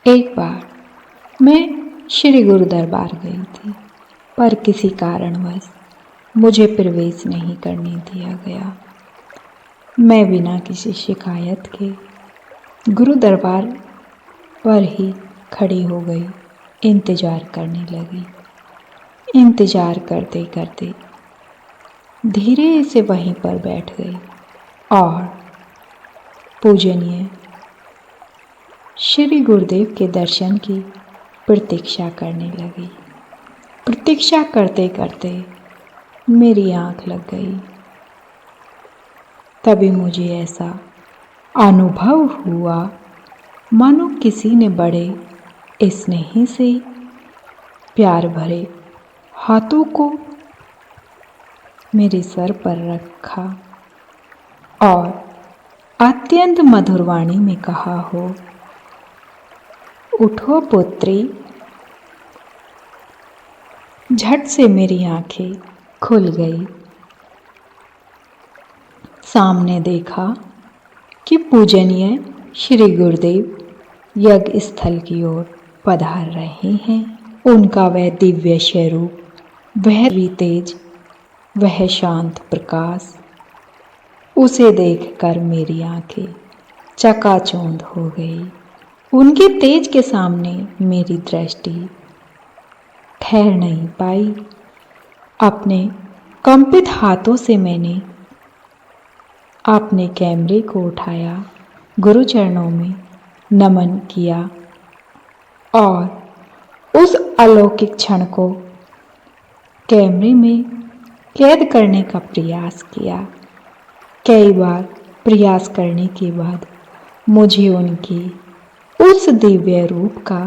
एक बार मैं श्री गुरु दरबार गई थी, पर किसी कारणवश मुझे प्रवेश नहीं करने दिया गया। मैं बिना किसी शिकायत के गुरु दरबार पर ही खड़ी हो गई, इंतज़ार करने लगी। इंतज़ार करते करते धीरे से वहीं पर बैठ गई और पूजनीय श्री गुरुदेव के दर्शन की प्रतीक्षा करने लगी। प्रतीक्षा करते करते मेरी आँख लग गई। तभी मुझे ऐसा अनुभव हुआ मानो किसी ने बड़े स्नेह से प्यार भरे हाथों को मेरे सर पर रखा और अत्यंत मधुर वाणी में कहा हो, उठो पुत्री। झट से मेरी आंखें खुल गई। सामने देखा कि पूजनीय श्री गुरुदेव यज्ञ स्थल की ओर पधार रहे हैं। उनका वह दिव्य स्वरूप, वह तेज, वह शांत प्रकाश, उसे देखकर मेरी आंखें चकाचौंध हो गई। उनके तेज के सामने मेरी दृष्टि ठहर नहीं पाई। अपने कंपित हाथों से मैंने अपने कैमरे को उठाया, गुरु चरणों में नमन किया और उस अलौकिक क्षण को कैमरे में कैद करने का प्रयास किया। कई बार प्रयास करने के बाद मुझे उनकी उस दिव्य रूप का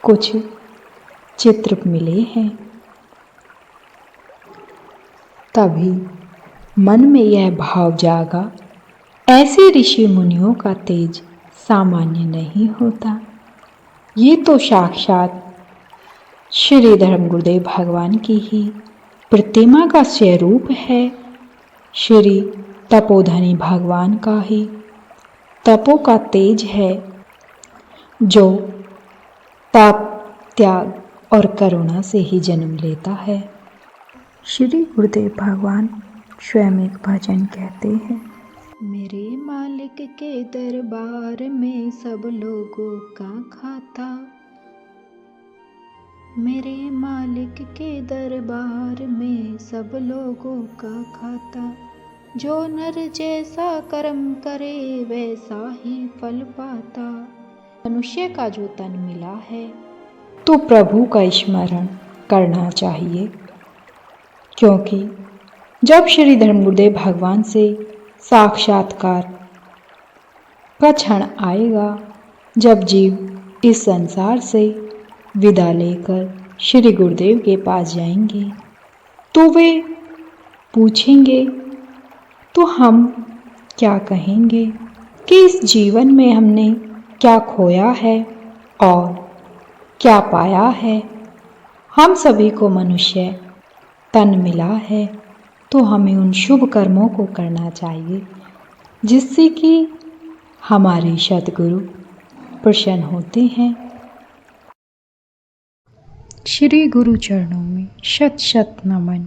कुछ चित्र मिले हैं। तभी मन में यह भाव जागा, ऐसे ऋषि मुनियों का तेज सामान्य नहीं होता। ये तो साक्षात श्री धर्म गुरुदेव भगवान की ही प्रतिमा का स्वरूप है। श्री तपोधनी भगवान का ही तपो का तेज है, जो ताप, त्याग और करुणा से ही जन्म लेता है। श्री गुरुदेव भगवान स्वयं एक भजन कहते हैं, मेरे मालिक के दरबार में सब लोगों का खाता, मेरे मालिक के दरबार में सब लोगों का खाता, जो नर जैसा कर्म करे वैसा ही फल पाता। मनुष्य का जो तन मिला है तो प्रभु का स्मरण करना चाहिए, क्योंकि जब श्री धर्म गुरुदेव भगवान से साक्षात्कार का क्षण आएगा, जब जीव इस संसार से विदा लेकर श्री गुरुदेव के पास जाएंगे, तो वे पूछेंगे तो हम क्या कहेंगे कि इस जीवन में हमने क्या खोया है और क्या पाया है। हम सभी को मनुष्य तन मिला है, तो हमें उन शुभ कर्मों को करना चाहिए जिससे कि हमारे सद्गुरु प्रसन्न होते हैं। श्री गुरु चरणों में शत शत नमन।